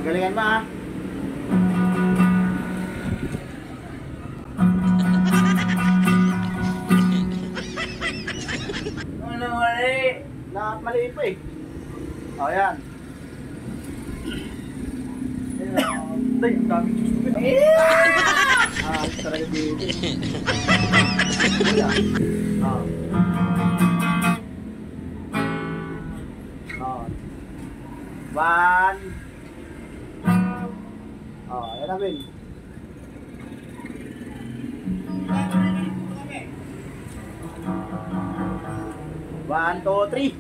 Galingan mo ha. Ano mali? Mali pa eh. O yan. Ay, ang daming susunod. Talaga dito. One. Yan na, Bin. One, two, three.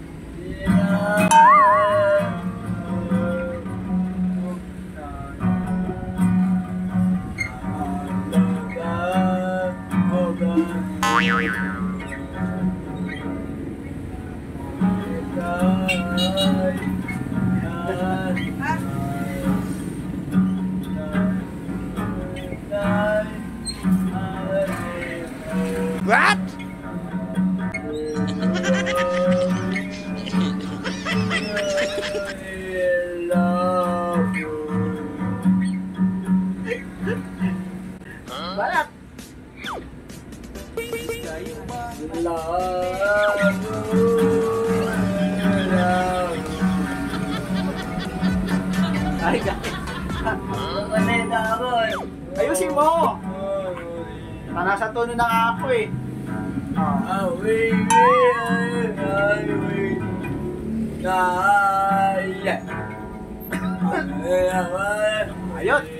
What? Balat. Ay, Manila ako eh. ayusin mo. Nasa tono na nga ako eh. Ayun.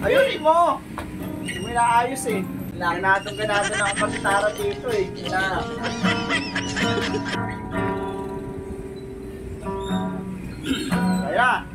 Ayusin mo. Hindi mo inaayos eh. Ganado ng pagtara dito eh. Kaya.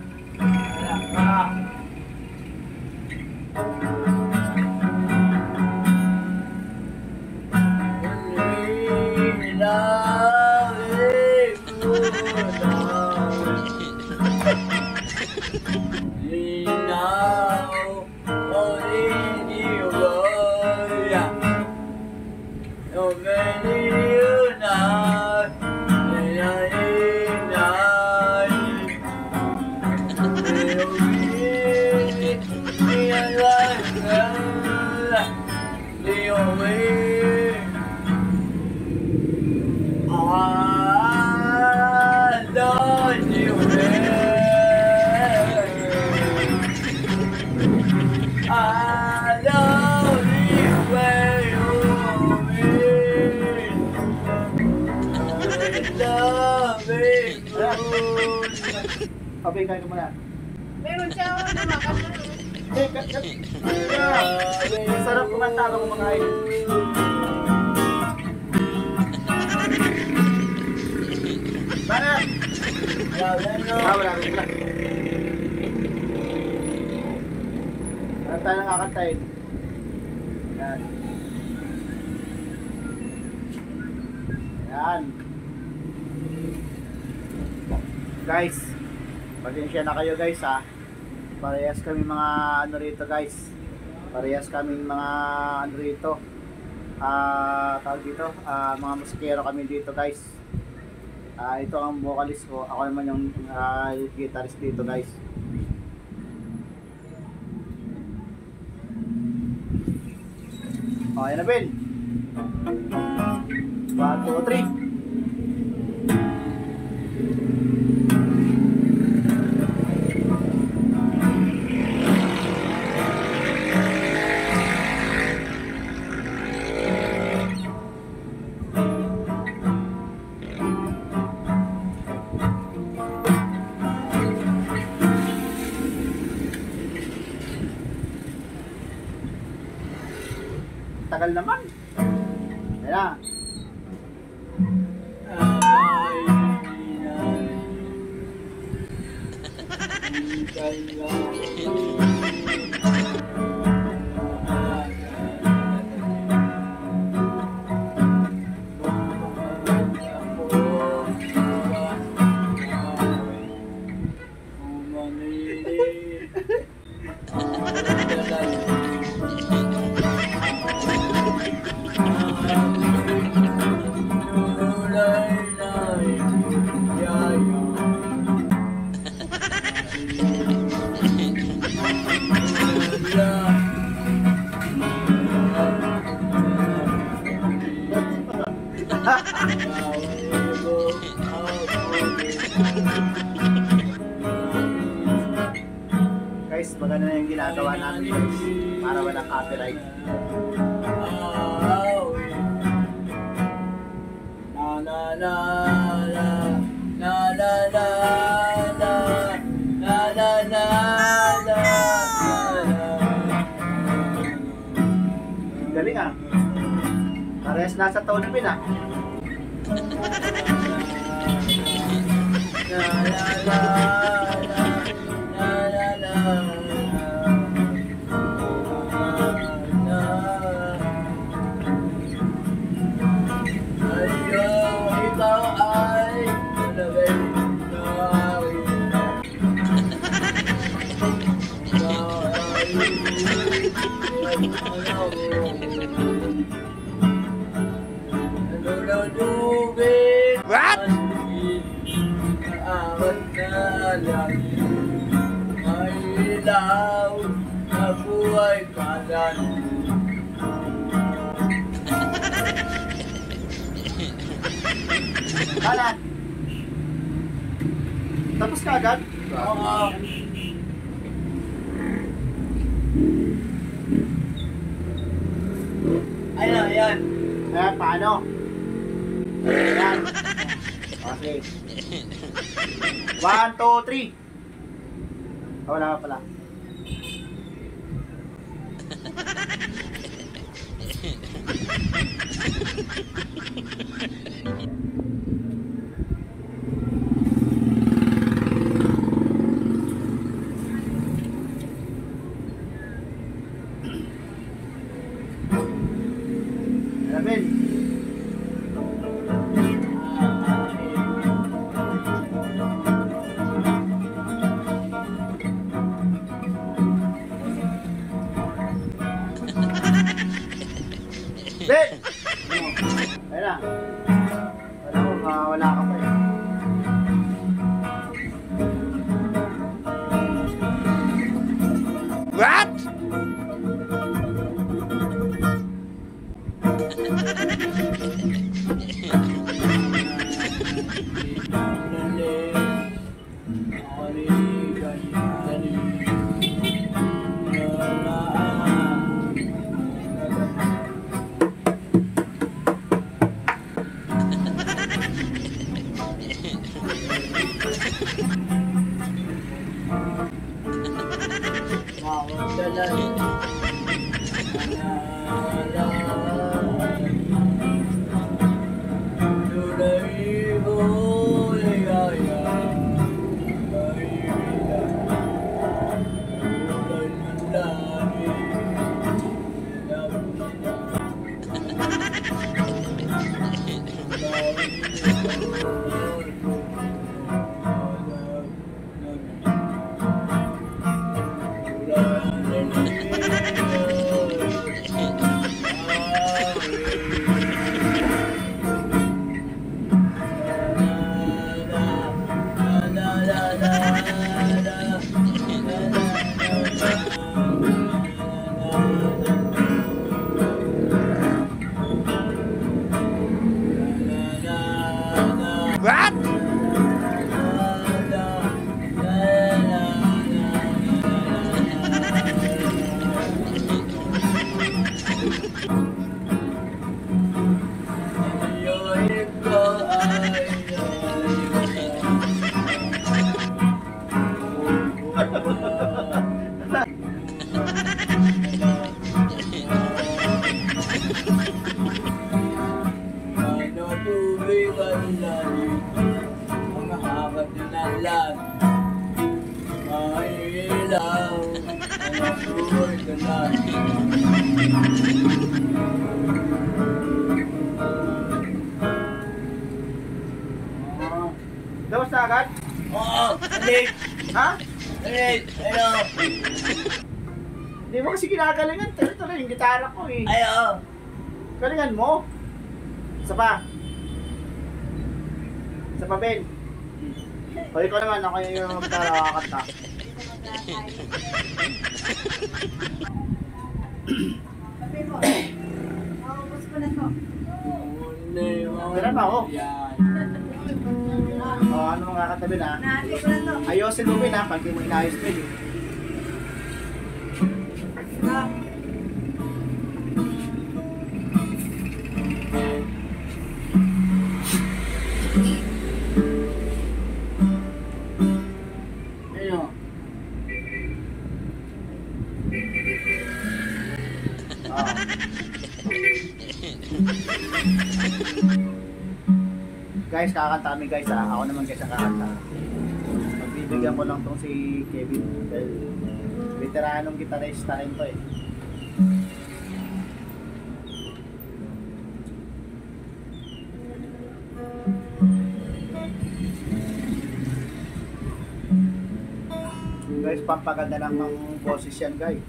Kape, kain ka muna. Meron siya ako na makasal. Sarap kumanta ako kumakain. Banat! Wala. Wala tayo nakakantayin. Yan. Yan. Guys, pasensya na kayo guys ha. Parehas kami mga ano rito guys. Parehas kami mga ano rito. Tawag dito, mga musikero kami dito guys. Ito ang vocalist ko. Ako naman yung guitarist dito guys. Okay na Ben. 1, 2, 3. Tagal naman. Ayan na. Guys, maganda na yung ginagawa namin guys. Para walang copyright. Galing ah. Parehas nasa tone pin ah. What? Kanan. Tapos ka agad? Oo. Ayun, ayun. Eh, paano? Ayan. Okay. 1, 2, 3. Oh, wala ka pala. Alamin. Ben! Ayun na. Wala ka pa eh. What? What? Ay, ilaw. Ay, ganda. Dawas na agad? Oo, alit. Ha? Alit. Ayaw. Hindi mo kasi ginagalingan. Tuloy yung gitara ko eh. Ayaw. Galingan mo. Isa pa. Isa pa, Ben. O ikaw naman, ako yung gitara kakanta. Sabi mo. Maubos ko na to. Meron pa ako. Yan. O ano mga katabi na? Nahati ko na to. Ayosin mo, Ben ha, pag di mo inayos, Ben eh. Ah, Ayaw. Oo. Guys, kakanta kami guys ha. Ako naman guys ang kakanta. Magbibigyan ko lang tong si Kevin. Dahil veteranong gitarista rin to eh. Guys, pampaganda ng boses yan guys.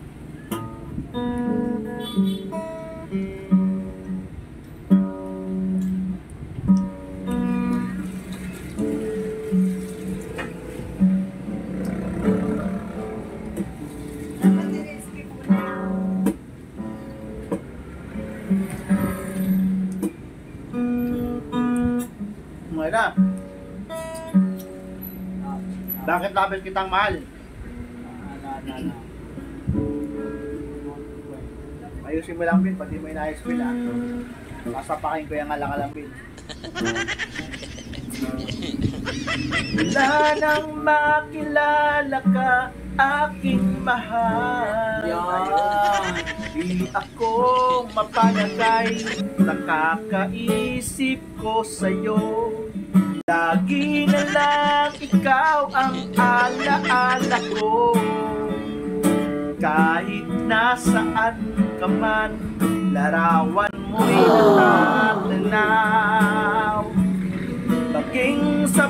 dapat nire-skip ko na. Mga na. Bakit labis kitang mahal? Ayusin mo lang, Bin. Pag di mo inayos, Bin, ha? Masapakin ko yung alang-alang, Bin. Wala nang makilala ka, aking mahal. Yan. Di ako mapalagay, nakakaisip ko sa'yo. Lagi na lang ikaw ang alaala ko. Kahit nasaan ka man, larawan mo'y natatanaw. Maging sa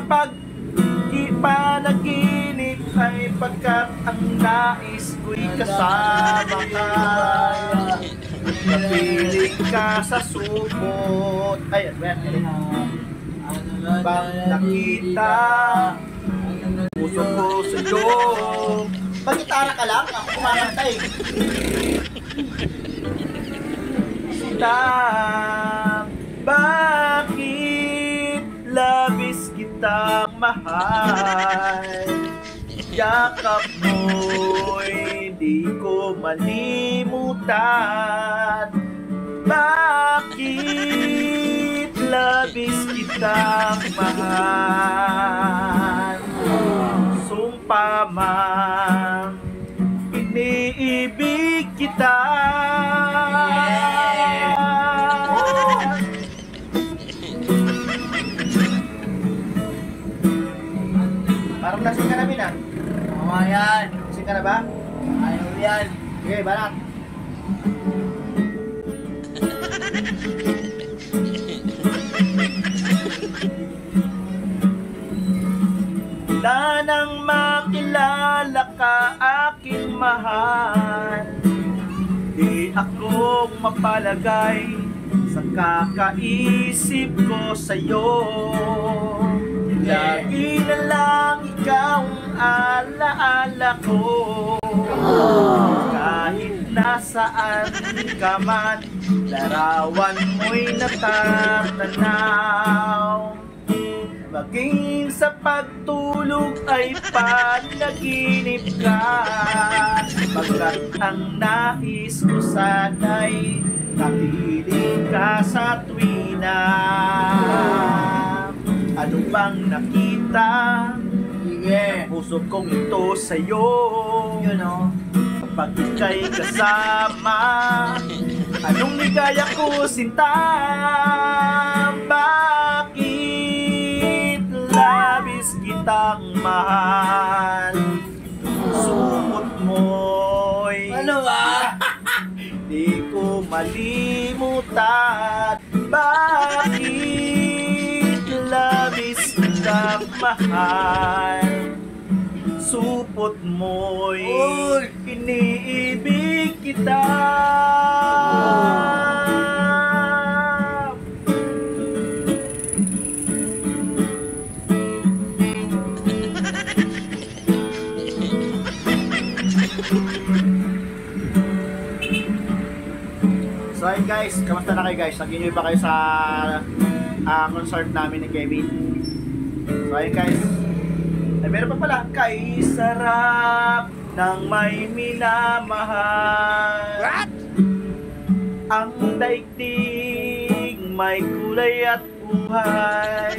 panaginip ay pagkat ang nais ko'y kasama ka. Napiling ka sa supot. Ay, bang nakita puso ko sa'yo. Pag-gitara ka lang, ako kumakanta eh. Bakit labis kitang mahal? Yakap mo'y di ko malimutan. Bakit labis kitang mahal? Sumpa man, iniibig kita. Parang lasing ka na, Bin, ah. Tama yan. Lasing ka na ba? Ayaw yan. Okay, balat. Wala nang makilala ka, aking mahal. Di ako mapalagay sa kakaisip ko sa'yo. Lagi na lang ikaw ang alaala ko. Kahit nasaan ka man, larawan mo'y natatanaw. Maging sa pagtulog ay panaginip ka. Pagkat ang nais ko sana'y napiling ka sa tuwina. Ano bang nakita? Sige. Puso kong ito sa'yo. Yun o. Kapag ika'y kasama, anong ligaya ko sinta? Bakit labis kitang mahal? kita. Bakit labis na mahal? Supot mo'y Uy! iniibig kita. So ayun guys, kamusta na kayo guys? Nag-enjoy ba kayo sa concert namin ni Kevin? So ayun guys, ay meron pa pala. Kay sarap ng may minamahal. What? Ang daigdig may kulay at buhay.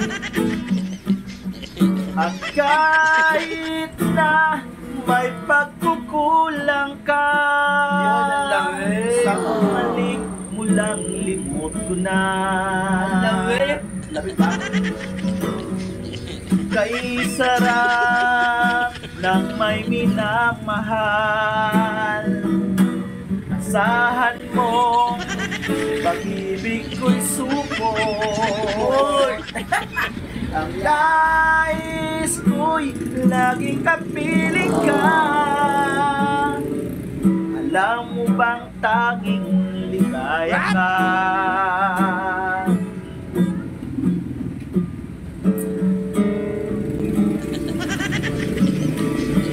At kahit na may pagkukulang ka, Yan ang lamig. sa umalik mo lang limot ko na. Ang lamig. Lamig ba? Kay sarap ng may minamahal. Asahan mo, pag-ibig ko'y supot. Ang nais ko'y laging kapiling ka. Alam mo bang tanging ligaya ka?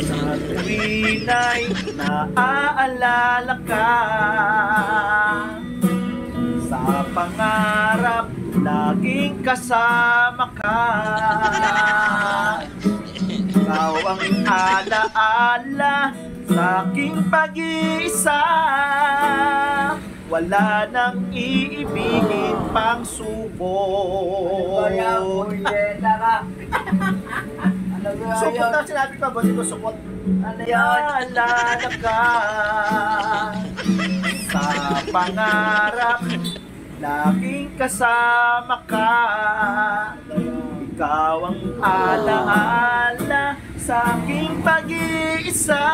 Sa tuwin ay naaalala ka. Sa pangarap laging kasama ka. Ikaw ang alaala sa aking pag-iisa. Wala nang iibigin pang subok. Kaya punyeta ka. Ano ba Supot yun? daw sinabi ko, buti ko supot. Ano yun? Naalala ka sa pangarap, laging kasama ka. Ikaw ang alaala sa aking pag-iisa.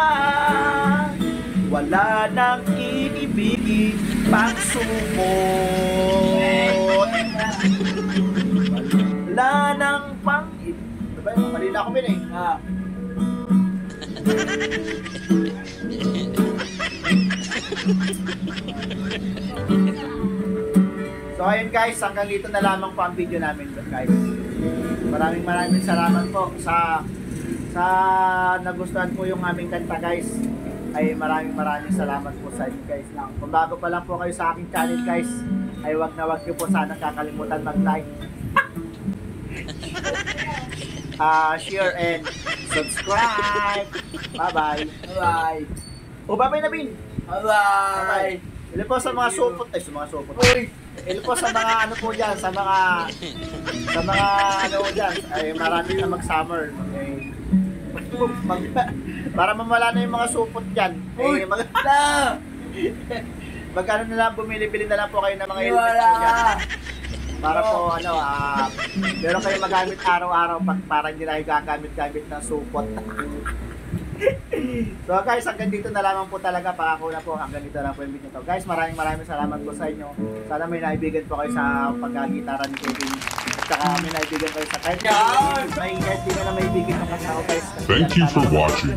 Wala nang iibigin pang sumot. Wala nang pang... Diba yung mali na ako bin eh. Ah. So ayun guys, hanggang dito na lamang po ang video namin guys. Maraming salamat po sa nagustuhan po yung aming kanta guys. Ay maraming salamat po sa inyo guys. Kung bago pa lang po kayo sa aking channel guys, ay wag niyo po sana kakalimutan mag-like, share and subscribe. Bye-bye. Bye-bye. O bye-bye na Bin. Bye-bye. Ilan po sa mga supot, ay sa mga supot. Uy! Ilan po sa mga ano po dyan, sa mga ano dyan, ay marami na mag-summer. Eh, para mamala na yung mga supot dyan. Uy! Eh, Na! magkano na lang, bumili-bili na lang po kayo ng mga helmet Wala! po dyan. Para po ano, pero kayo magamit araw-araw para hindi na kayo gagamit-gamit ng supot. So guys, hanggang dito na lamang po talaga. Pangako na po, hanggang dito lang po yung video to. Guys, maraming salamat po sa inyo. Sana may naibigan po kayo sa pagkagitara ni Kevin. At saka may naibigan kayo sa kahit Yan! may hindi na naibigan ng kasama guys. Thank you for watching.